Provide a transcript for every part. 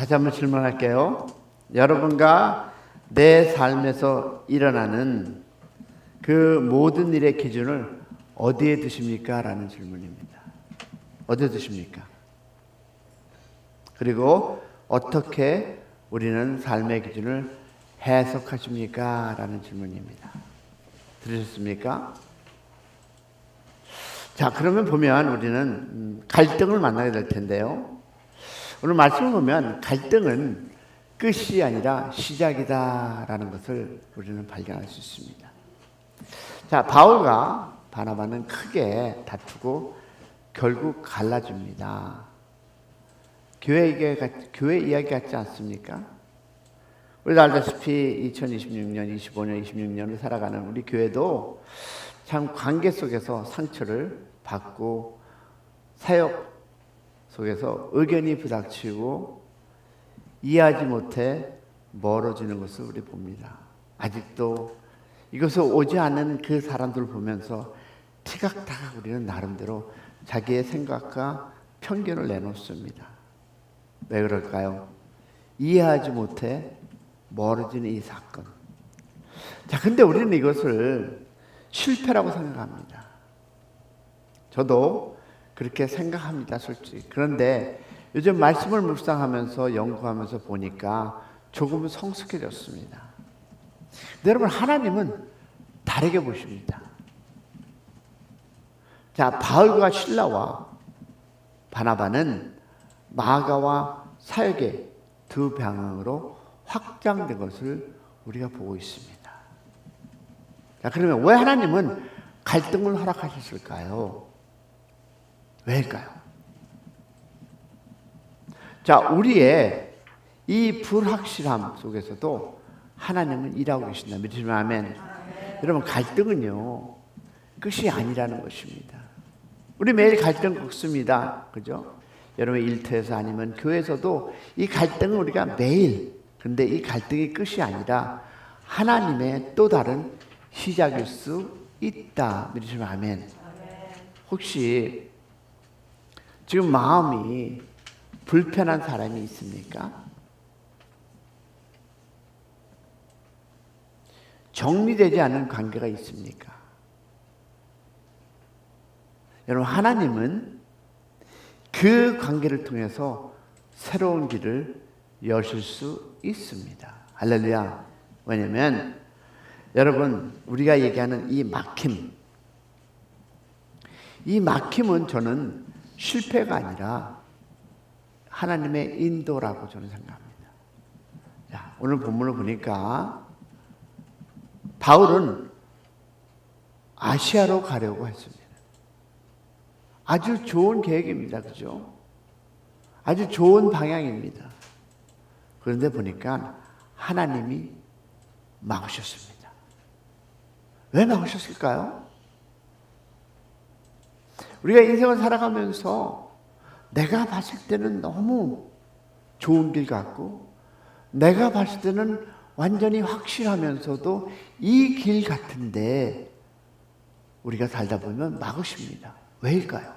다시 한번 질문할게요. 여러분과 내 삶에서 일어나는 그 모든 일의 기준을 어디에 두십니까? 라는 질문입니다. 어디에 두십니까? 그리고 어떻게 우리는 삶의 기준을 해석하십니까? 라는 질문입니다. 들으셨습니까? 자, 그러면 보면 우리는 갈등을 만나게 될 텐데요. 오늘 말씀을 보면 갈등은 끝이 아니라 시작이다라는 것을 우리는 발견할 수 있습니다. 자, 바울과 바나바는 크게 다투고 결국 갈라집니다. 교회 이야기 같지 않습니까? 우리도 알다시피 2026년, 25년, 26년을 살아가는 우리 교회도 참 관계 속에서 상처를 받고 사역 속에서 의견이 부닥치고 이해하지 못해 멀어지는 것을 우리 봅니다. 아직도 이것을 오지 않는 그 사람들을 보면서 티각타각 우리는 나름대로 자기의 생각과 편견을 내놓습니다. 왜 그럴까요? 이해하지 못해 멀어지는 이 사건. 자, 근데 우리는 이것을 실패라고 생각합니다. 저도 그렇게 생각합니다, 솔직히. 그런데 요즘 말씀을 묵상하면서 연구하면서 보니까 조금은 성숙해졌습니다. 근데 여러분, 하나님은 다르게 보십니다. 자, 바울과 실라와 바나바는 마가와 사역의 두 방향으로 확장된 것을 우리가 보고 있습니다. 자, 그러면 왜 하나님은 갈등을 허락하셨을까요? 왜일까요? 자, 우리의 이 불확실함 속에서도 하나님은 일하고 계신다. 믿으시면 아멘. 여러분, 갈등은요 끝이 아니라는 것입니다. 우리 매일 갈등 겪습니다. 그죠? 여러분 일터에서 아니면 교회에서도 이 갈등은 우리가 매일, 근데 이 갈등이 끝이 아니라 하나님의 또 다른 시작일 수 있다. 믿으시면 아멘. 혹시 지금 마음이 불편한 사람이 있습니까? 정리되지 않은 관계가 있습니까? 여러분, 하나님은 그 관계를 통해서 새로운 길을 여실 수 있습니다. 할렐루야. 왜냐하면 여러분, 우리가 얘기하는 이 막힘은 저는 실패가 아니라 하나님의 인도라고 저는 생각합니다. 자, 오늘 본문을 보니까 바울은 아시아로 가려고 했습니다. 아주 좋은 계획입니다. 그죠? 아주 좋은 방향입니다. 그런데 보니까 하나님이 막으셨습니다. 왜 막으셨을까요? 우리가 인생을 살아가면서 내가 봤을 때는 너무 좋은 길 같고 내가 봤을 때는 완전히 확실하면서도 이 길 같은데 우리가 살다 보면 막으십니다. 왜일까요?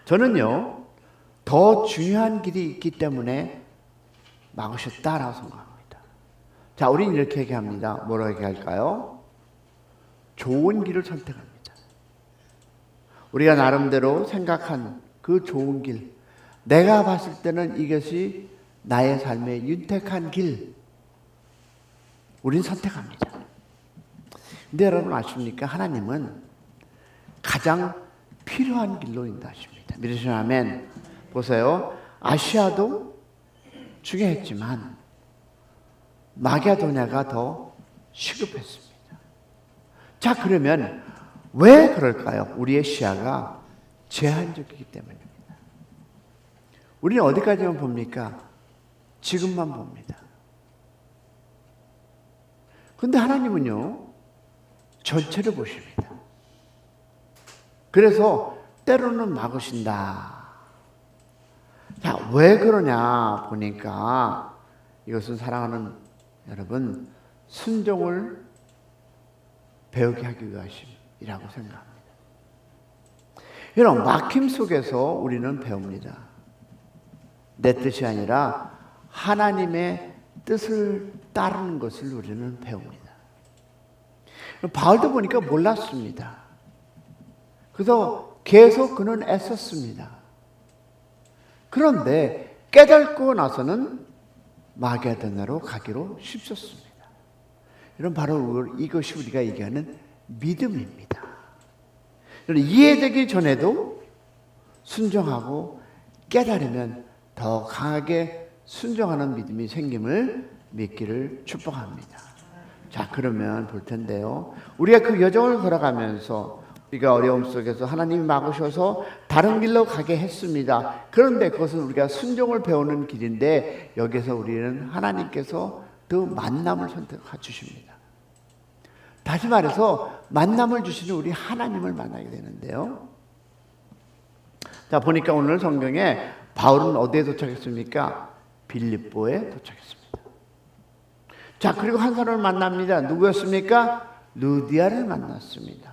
저는요, 더 중요한 길이 있기 때문에 막으셨다라고 생각합니다. 자, 우리는 이렇게 얘기합니다. 뭐라고 얘기할까요? 좋은 길을 선택합니다. 우리가 나름대로 생각한 그 좋은 길, 내가 봤을 때는 이것이 나의 삶의 윤택한 길, 우린 선택합니다. 근데 여러분 아십니까? 하나님은 가장 필요한 길로 인도하십니다. 믿으시면 아멘. 보세요. 아시아도 중요했지만 마게도냐가 더 시급했습니다. 자, 그러면 왜 그럴까요? 우리의 시야가 제한적이기 때문입니다. 우리는 어디까지만 봅니까? 지금만 봅니다. 그런데 하나님은요, 전체를 보십니다. 그래서 때로는 막으신다. 자, 왜 그러냐 보니까 이것은 사랑하는 여러분, 순종을 배우게 하기 위하심이라고 생각합니다. 여러분, 막힘 속에서 우리는 배웁니다. 내 뜻이 아니라 하나님의 뜻을 따르는 것을 우리는 배웁니다. 바울도 보니까 몰랐습니다. 그래서 계속 그는 애썼습니다. 그런데 깨닫고 나서는 마게도나로 가기로 쉽었습니다. 이런 바로 이것이 우리가 얘기하는 믿음입니다. 이해되기 전에도 순종하고 깨달으면 더 강하게 순종하는 믿음이 생김을 믿기를 축복합니다. 자, 그러면 볼 텐데요. 우리가 그 여정을 걸어가면서 우리가 어려움 속에서 하나님이 막으셔서 다른 길로 가게 했습니다. 그런데 그것은 우리가 순종을 배우는 길인데 여기서 우리는 하나님께서 그 만남을 선택해 주십니다. 다시 말해서 만남을 주시는 우리 하나님을 만나게 되는데요. 자, 보니까 오늘 성경에 바울은 어디에 도착했습니까? 빌립보에 도착했습니다. 자, 그리고 한 사람을 만납니다. 누구였습니까? 루디아를 만났습니다.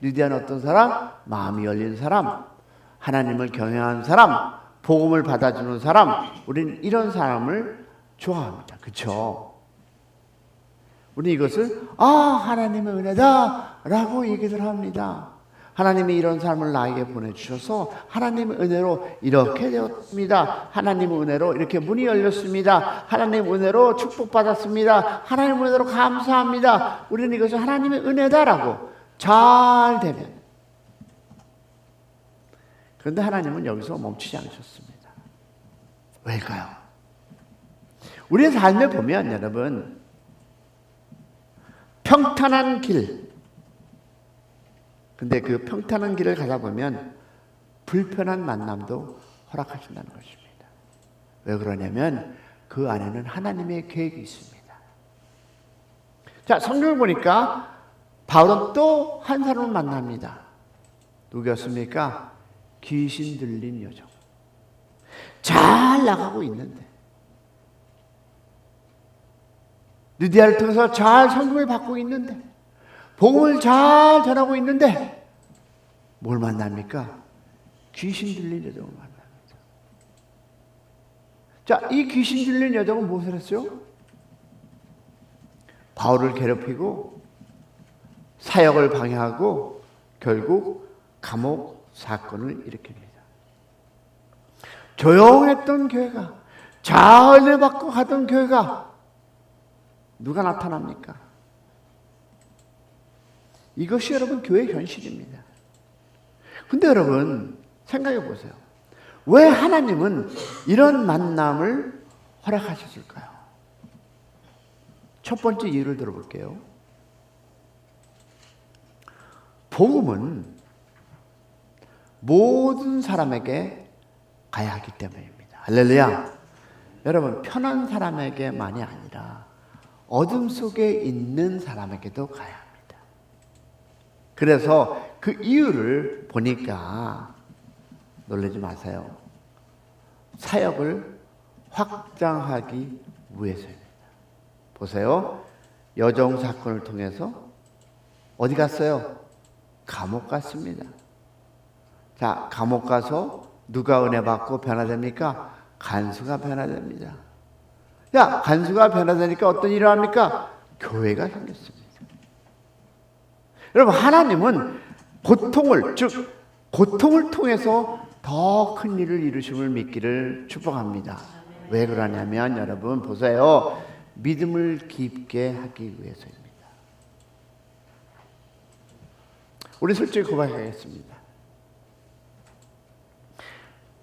루디아는 어떤 사람? 마음이 열린 사람, 하나님을 경외하는 사람, 복음을 받아주는 사람. 우리는 이런 사람을 좋아합니다. 그렇죠? 우리 이것을 하나님의 은혜다 라고 얘기를 합니다. 하나님이 이런 삶을 나에게 보내주셔서 하나님의 은혜로 이렇게 되었습니다. 하나님의 은혜로 이렇게 문이 열렸습니다. 하나님의 은혜로 축복받았습니다. 하나님의 은혜로 감사합니다. 우리는 이것을 하나님의 은혜다라고 잘 되면. 그런데 하나님은 여기서 멈추지 않으셨습니다. 왜일까요? 우리의 삶에 보면 여러분 평탄한 길, 근데 그 평탄한 길을 가다 보면 불편한 만남도 허락하신다는 것입니다. 왜 그러냐면 그 안에는 하나님의 계획이 있습니다. 자, 성경을 보니까 바울은 또 한 사람을 만납니다. 누구였습니까? 귀신 들린 여정. 잘 나가고 있는데 루디아를 통해서 잘 성공을 받고 있는데 복음을 잘 전하고 있는데 뭘 만납니까? 귀신 들린 여정을 만납니다. 자, 이 귀신 들린 여정은 무엇을 했어요? 바울을 괴롭히고 사역을 방해하고 결국 감옥 사건을 일으킵니다. 조용했던 교회가, 잘 받고 가던 교회가 누가 나타납니까? 이것이 여러분 교회의 현실입니다. 근데 여러분 생각해 보세요. 왜 하나님은 이런 만남을 허락하셨을까요? 첫 번째 이유를 들어볼게요. 복음은 모든 사람에게 가야 하기 때문입니다. 할렐루야. 여러분 편한 사람에게만이 아니라 어둠 속에 있는 사람에게도 가야 합니다. 그래서 그 이유를 보니까 놀라지 마세요. 사역을 확장하기 위해서입니다. 보세요. 여정 사건을 통해서 어디 갔어요? 감옥 갔습니다. 자, 감옥 가서 누가 은혜 받고 변화됩니까? 간수가 변화됩니다. 야, 간수가 변화되니까 어떤 일을 합니까? 교회가 생겼습니다. 여러분, 하나님은 고통을 통해서 더 큰 일을 이루심을 믿기를 축복합니다. 왜 그러냐면 여러분 보세요. 믿음을 깊게 하기 위해서입니다. 우리 솔직히 고백하겠습니다.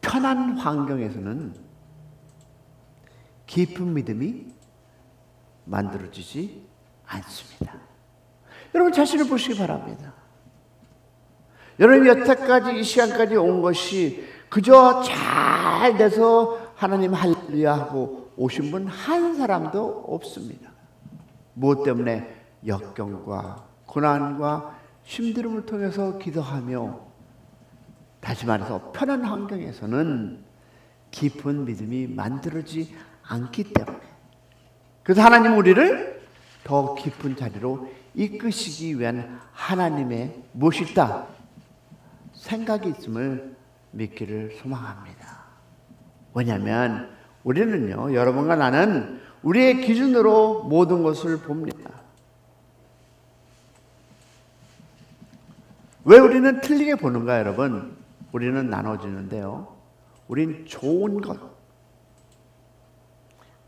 편한 환경에서는 깊은 믿음이 만들어지지 않습니다. 여러분 자신을 보시기 바랍니다. 여러분 여태까지 이 시간까지 온 것이 그저 잘 돼서 하나님 할렐루야 하고 오신 분 한 사람도 없습니다. 무엇 때문에? 역경과 고난과 힘듦을 통해서 기도하며, 다시 말해서 편한 환경에서는 깊은 믿음이 만들어지지 않기 때문에, 그래서 하나님은 우리를 더 깊은 자리로 이끄시기 위한 하나님의 무엇이 있다? 생각이 있음을 믿기를 소망합니다. 왜냐하면 우리는요, 여러분과 나는 우리의 기준으로 모든 것을 봅니다. 왜 우리는 틀리게 보는가, 여러분? 우리는 나눠지는데요. 우린 좋은 것.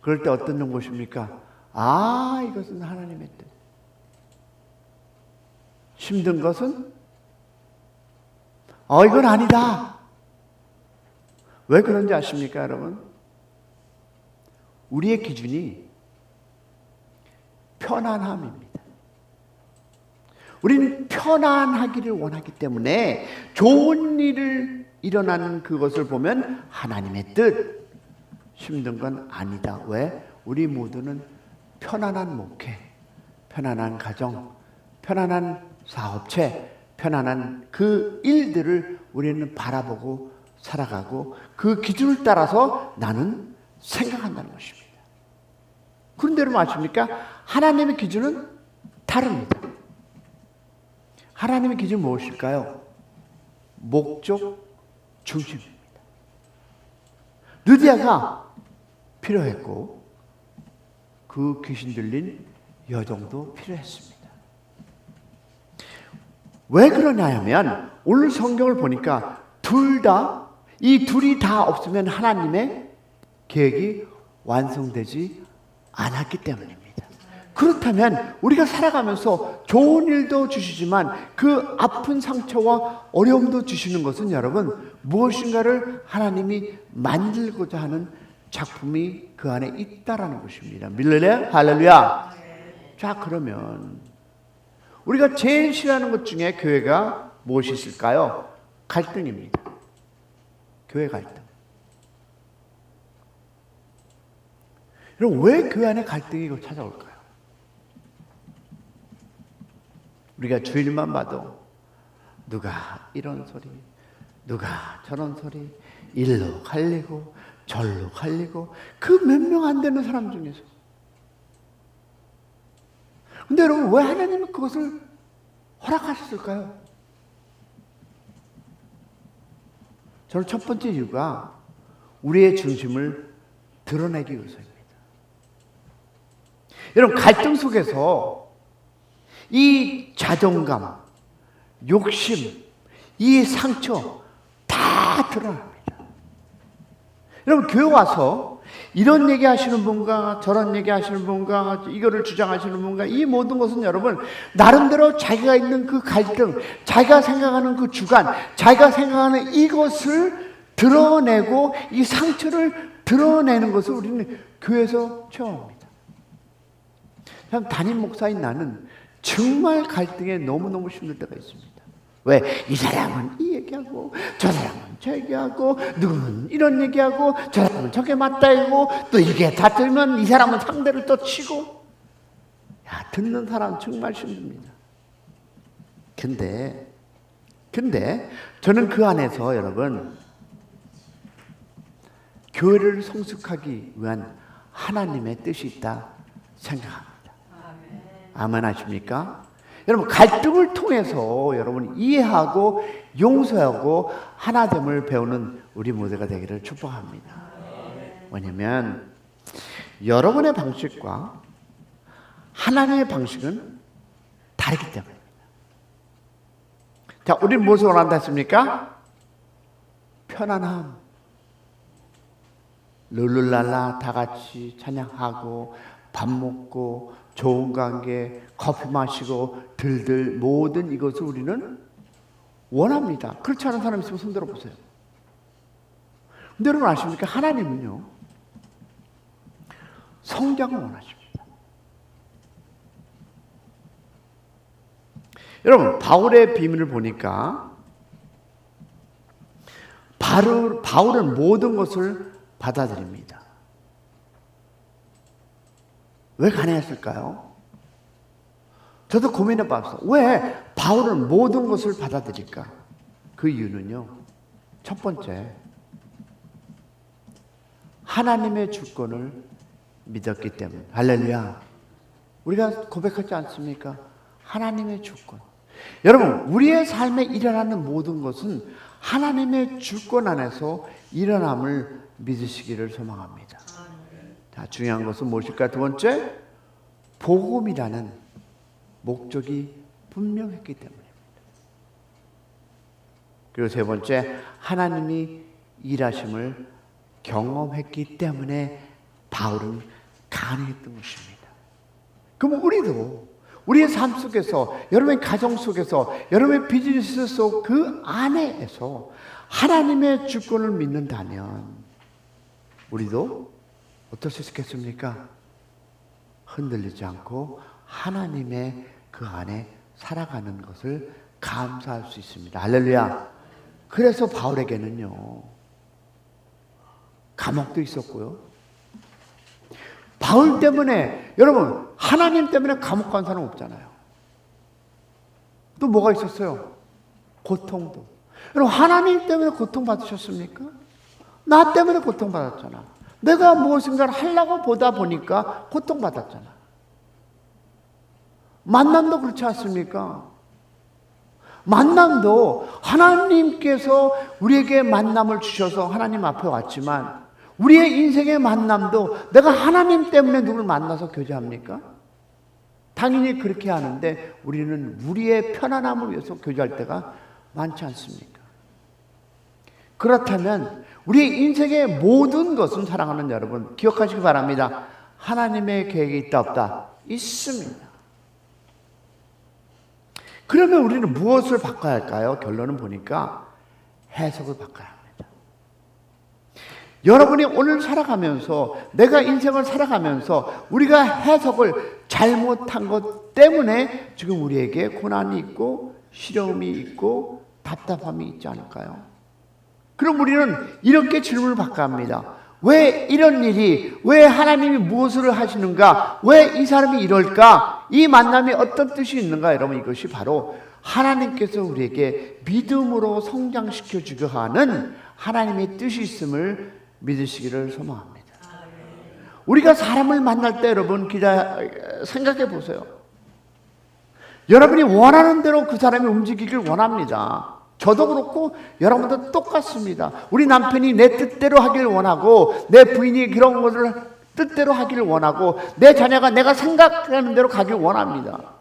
그럴 때 어떤 것입니까? 아, 이것은 하나님의 뜻. 힘든 것은 이건 아니다. 왜 그런지 아십니까, 여러분? 우리의 기준이 편안함입니다. 우리는 편안하기를 원하기 때문에 좋은 일을 일어나는 그것을 보면 하나님의 뜻, 힘든 건 아니다. 왜? 우리 모두는 편안한 목회, 편안한 가정, 편안한 사업체, 편안한 그 일들을 우리는 바라보고 살아가고 그 기준을 따라서 나는 생각한다는 것입니다. 그런데 여러분 아십니까? 하나님의 기준은 다릅니다. 하나님의 기준은 무엇일까요? 목적 중심입니다. 느디아가 필요했고 그 귀신 들린 여종도 필요했습니다. 왜 그러냐 하면 오늘 성경을 보니까 이 둘이 다 없으면 하나님의 계획이 완성되지 않았기 때문입니다. 그렇다면 우리가 살아가면서 좋은 일도 주시지만 그 아픈 상처와 어려움도 주시는 것은 여러분 무엇인가를 하나님이 만들고자 하는 작품이 그 안에 있다라는 것입니다. 믿을래요? 할렐루야. 자, 그러면 우리가 제일 싫어하는 것 중에 교회가 무엇이 있을까요? 갈등입니다. 교회 갈등. 여러분, 왜 교회 안에 갈등이 찾아올까요? 우리가 주일만 봐도 누가 이런 소리, 누가 저런 소리, 일로 갈리고 절로 갈리고 그 몇 명 안 되는 사람 중에서. 근데 여러분, 왜 하나님은 그것을 허락하셨을까요? 저는 첫 번째 이유가 우리의 중심을 드러내기 위해서입니다. 여러분, 갈등 속에서 이 자존감, 욕심, 이 상처 다 드러납니다. 여러분, 교회 와서 이런 얘기 하시는 분과 저런 얘기 하시는 분과 이거를 주장하시는 분과 이 모든 것은 여러분 나름대로 자기가 있는 그 갈등, 자기가 생각하는 그 주관, 자기가 생각하는 이것을 드러내고 이 상처를 드러내는 것을 우리는 교회에서 체험합니다. 참 담임 목사인 나는 정말 갈등에 너무너무 힘들 때가 있습니다. 왜? 이 사람은 이 얘기하고 저 사람은 저 얘기하고 누구는 이런 얘기하고 저 사람은 저게 맞다이고 또 이게 다 들면 이 사람은 상대를 또 치고, 야, 듣는 사람 정말 힘듭니다. 근데 저는 그 안에서 여러분 교회를 성숙하기 위한 하나님의 뜻이 있다 생각합니다. 아멘 하십니까? 여러분, 갈등을 통해서 여러분 이해하고 용서하고 하나됨을 배우는 우리 모두가 되기를 축복합니다. 왜냐하면 여러분의 방식과 하나님의 방식은 다르기 때문입니다. 자, 우리는 무엇을 원한다 했습니까? 편안함. 룰루랄라 다 같이 찬양하고 밥 먹고 좋은 관계, 커피 마시고 들들 모든 이것을 우리는 원합니다. 그렇지 않은 사람 있으면 손 들어보세요. 근데 여러분 아십니까? 하나님은요 성장을 원하십니다. 여러분, 바울의 비밀을 보니까 바울은 모든 것을 받아들입니다. 왜 가능했을까요? 저도 고민해 봤어요. 왜 바울은 모든 것을 받아들일까? 그 이유는요, 첫 번째, 하나님의 주권을 믿었기 때문에. 할렐루야. 우리가 고백하지 않습니까? 하나님의 주권. 여러분, 우리의 삶에 일어나는 모든 것은 하나님의 주권 안에서 일어남을 믿으시기를 소망합니다. 자, 중요한 것은 무엇일까? 두 번째, 복음이라는 목적이 분명했기 때문입니다. 그리고 세 번째, 하나님이 일하심을 경험했기 때문에 바울은 가능했던 것입니다. 그럼 우리도 우리의 삶 속에서, 여러분의 가정 속에서, 여러분의 비즈니스 속 그 안에서 하나님의 주권을 믿는다면 우리도 어떨 수 있겠습니까? 흔들리지 않고 하나님의 그 안에 살아가는 것을 감사할 수 있습니다. 할렐루야. 그래서 바울에게는요, 감옥도 있었고요. 바울 때문에, 여러분, 하나님 때문에 감옥 간 사람 없잖아요. 또 뭐가 있었어요? 고통도. 여러분, 하나님 때문에 고통받으셨습니까? 나 때문에 고통받았잖아. 내가 무엇인가를 하려고 보다 보니까 고통받았잖아. 만남도 그렇지 않습니까? 만남도 하나님께서 우리에게 만남을 주셔서 하나님 앞에 왔지만, 우리의 인생의 만남도 내가 하나님 때문에 누굴 만나서 교제합니까? 당연히 그렇게 하는데 우리는 우리의 편안함을 위해서 교제할 때가 많지 않습니까? 그렇다면 우리 인생의 모든 것은, 사랑하는 여러분, 기억하시기 바랍니다. 하나님의 계획이 있다 없다? 있습니다. 그러면 우리는 무엇을 바꿔야 할까요? 결론은 보니까 해석을 바꿔야 합니다. 여러분이 오늘 살아가면서, 내가 인생을 살아가면서 우리가 해석을 잘못한 것 때문에 지금 우리에게 고난이 있고 시련이 있고 답답함이 있지 않을까요? 그럼 우리는 이렇게 질문을 바꿔야 합니다. 왜 이런 일이, 왜 하나님이 무엇을 하시는가, 왜 이 사람이 이럴까, 이 만남이 어떤 뜻이 있는가? 여러분, 이것이 바로 하나님께서 우리에게 믿음으로 성장시켜 주려 하는 하나님의 뜻이 있음을 믿으시기를 소망합니다. 우리가 사람을 만날 때 여러분, 생각해 보세요. 여러분이 원하는 대로 그 사람이 움직이길 원합니다. 저도 그렇고 여러분도 똑같습니다. 우리 남편이 내 뜻대로 하길 원하고, 내 부인이 그런 것을 뜻대로 하기를 원하고, 내 자녀가 내가 생각하는 대로 가길 원합니다.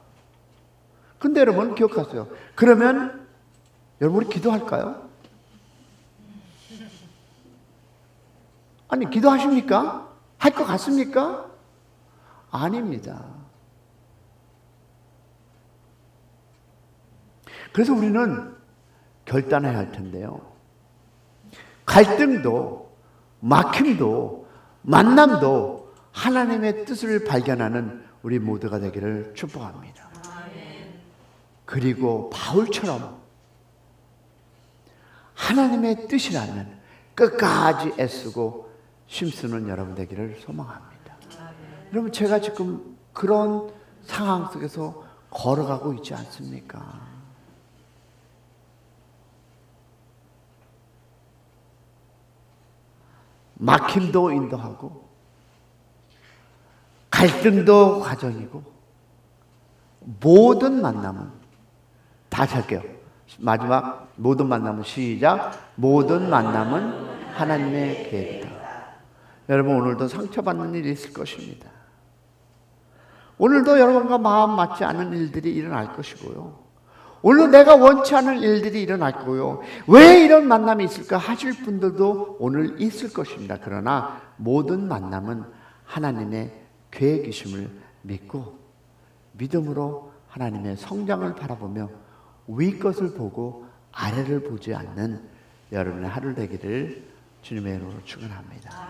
근데 여러분 기억하세요. 그러면 여러분 우리 기도할까요? 아니, 기도하십니까? 할 것 같습니까? 아닙니다. 그래서 우리는 결단해야 할 텐데요. 갈등도, 막힘도, 만남도 하나님의 뜻을 발견하는 우리 모두가 되기를 축복합니다. 그리고 바울처럼 하나님의 뜻이라면 끝까지 애쓰고 힘쓰는 여러분 되기를 소망합니다. 여러분, 제가 지금 그런 상황 속에서 걸어가고 있지 않습니까? 막힘도 인도하고 갈등도 과정이고, 모든 만남은, 다시 할게요. 마지막, 모든 만남은, 시작. 모든 만남은 하나님의 계획이다. 여러분, 오늘도 상처받는 일이 있을 것입니다. 오늘도 여러분과 마음 맞지 않는 일들이 일어날 것이고요. 오늘 내가 원치 않은 일들이 일어날 거고요. 왜 이런 만남이 있을까 하실 분들도 오늘 있을 것입니다. 그러나 모든 만남은 하나님의 계획이심을 믿고 믿음으로 하나님의 성장을 바라보며 위 것을 보고 아래를 보지 않는 여러분의 하루 되기를 주님의 이름으로 축원합니다.